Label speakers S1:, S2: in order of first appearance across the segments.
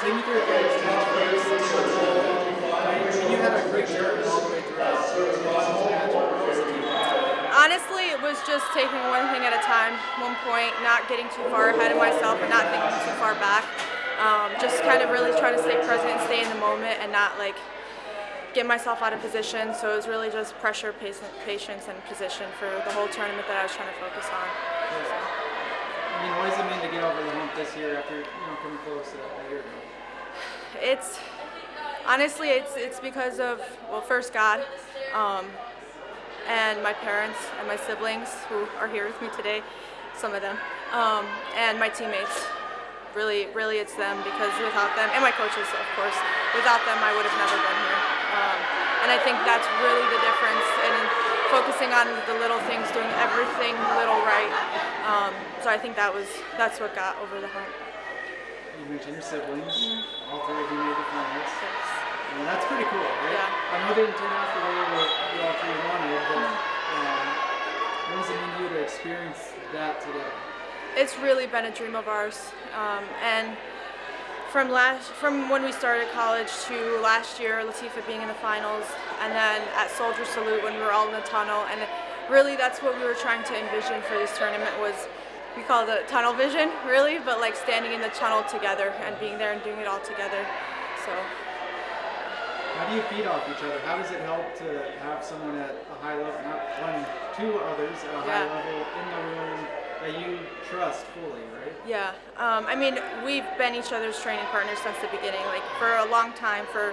S1: Take me through your first and you had a great journey all the way throughout.
S2: Honestly, it was just taking one thing at a time, one point, not getting too far ahead of myself and not thinking too far back. Just kind of really trying to stay present and stay in the moment and not like get myself out of position. So it was really just pressure, patience, and position for the whole tournament that I was trying to focus on.
S1: I mean, what does it mean to get over the hump this year after coming close a year ago?
S2: It's honestly, it's because of, well, first God, and my parents and my siblings who are here with me today, some of them, and my teammates. Really, it's them, because without them, and my coaches, of course, without them I would have never been here. And I think that's really the difference, and focusing on the little things, doing everything little right. So I think that's what got over the hump.
S1: You mentioned your siblings. All three of you made the finals.
S2: Yes.
S1: Well, that's pretty cool, right?
S2: Yeah.
S1: I know it didn't turn out the way you all three wanted, but what does it mean to you to experience that together?
S2: It's really been a dream of ours, and from when we started college to last year, Latifah being in the finals, and then at Soldier Salute when we were all in the tunnel, and really that's what we were trying to envision for this tournament was, we call it the tunnel vision, really, but like standing in the tunnel together and being there and doing it all together. So.
S1: How do you feed off each other? How does it help to have someone at a high level, not one, two others at a high level in the room that you trust fully, right?
S2: Yeah, I mean, we've been each other's training partners since the beginning. Like for a long time, for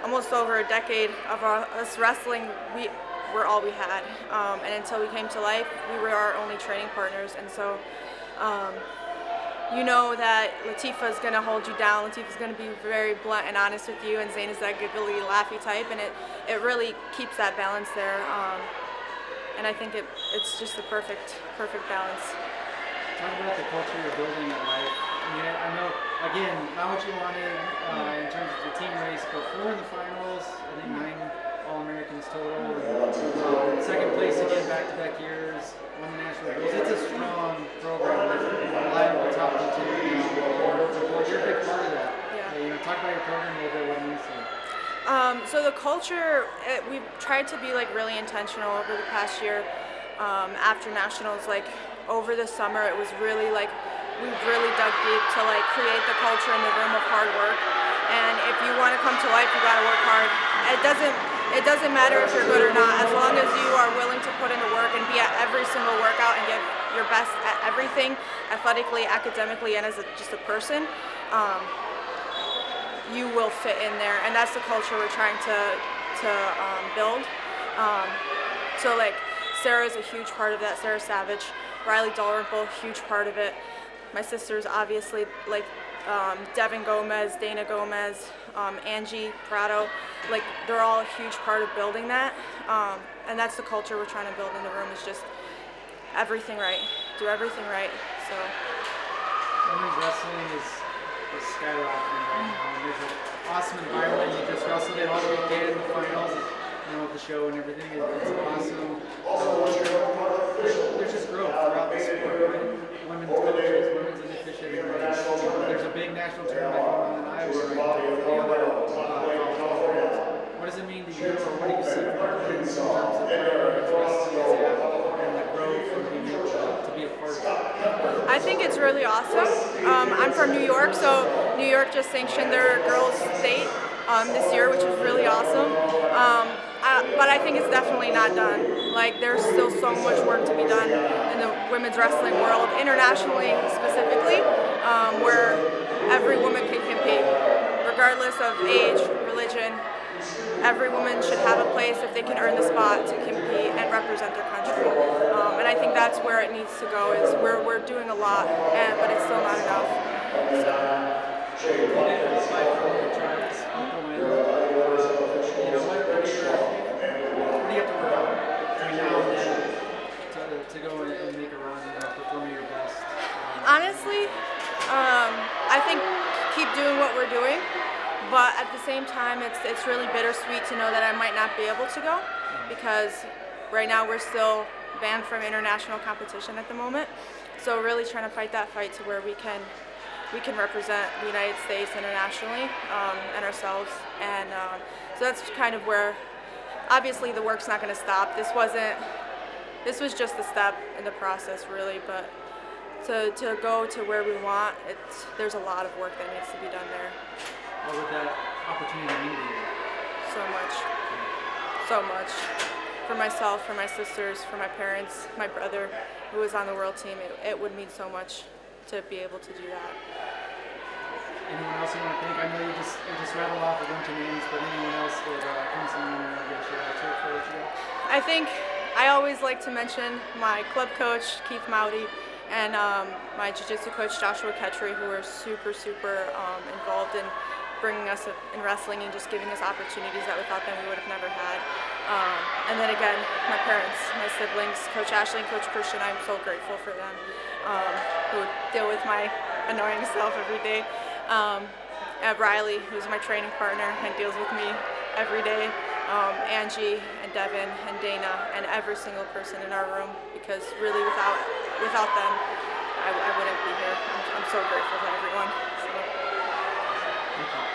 S2: almost over a decade of us wrestling, we were all we had. And until we came to life, we were our only training partners. And so, you know that Latifah's going to hold you down. Latifah's going to be very blunt and honest with you, and Zayn is that giggly, laughy type, and it really keeps that balance there. And I think it's just the perfect balance.
S1: Talk about the culture you're building at Life. I mean, I know, again, not what you wanted in terms of the team race, but 4 in the finals, I think 9 All-Americans total. Second place again, back-to-back years, won the national goals. It's a strong program with reliable top continuity. You're a big part of that.
S2: Yeah.
S1: Talk about your program a little bit, what it means to you.
S2: So the culture, we've tried to be like really intentional over the past year. After nationals, like over the summer, it was really like we really dug deep to like create the culture in the room of hard work. And if you want to come to Life, you got to work hard. It doesn't matter if you're good or not, as long as you are willing to put in the work and be at every single workout and give your best at everything, athletically, academically, and as just a person. You will fit in there, and that's the culture we're trying to build. So like Sarah's a huge part of that. Sarah Savage, Riley Dalrymple, huge part of it. My sisters, obviously, like Devin Gomez, Dana Gomez, Angie Prado, like they're all a huge part of building that. And that's the culture we're trying to build in the room, is just everything right, do everything right. So.
S1: Women's wrestling is skyrocketing right now. And there's an awesome environment. You just wrestled it all weekend, the finals, with the show and everything. It's awesome. There's just growth throughout the sport, right? Women's coaches, women's in officiating. There's a big national tournament going on in Iowa right now. What does it mean to you, or what do you see for your kids in terms of women's wrestling and the growth and being able to be a part of it?
S2: I think it's really awesome. I'm from New York, so New York just sanctioned their girls' state this year, which was really awesome. But I think it's definitely not done. Like, there's still so much work to be done in the women's wrestling world, internationally specifically, where every woman can compete, regardless of age, religion. Every woman should have a place if they can earn the spot to compete and represent their country. And I think that's where it needs to go, is we're doing a lot, but it's still not enough.
S1: To go and make a run and perform your best?
S2: Honestly, I think keep doing what we're doing, but at the same time, it's really bittersweet to know that I might not be able to go, because right now we're still banned from international competition at the moment. So really trying to fight that fight to where we can we can represent the United States internationally and ourselves. And so that's kind of where, obviously, the work's not going to stop. This was just a step in the process, really, but to go to where we want, there's a lot of work that needs to be done there.
S1: What would that opportunity mean to you?
S2: So much. So much. For myself, for my sisters, for my parents, my brother who was on the world team, it would mean so much to be able to do that.
S1: Anyone else you want to thank? I know you just rattled off a bunch of names, but anyone else that comes to mind and want to get a shout out to before we let you go?
S2: I think I always like to mention my club coach, Keith Mowdy, and my jiu-jitsu coach, Joshua Ketchery, who were super involved in bringing us in wrestling and just giving us opportunities that without them we would have never had. And then again, my parents, my siblings, Coach Ashley and Coach Christian, I'm so grateful for them, who deal with my annoying self every day. Riley, who's my training partner and deals with me every day. Angie and Devin and Dana and every single person in our room, because really without them, I wouldn't be here. I'm so grateful to everyone. So.
S1: Thank you.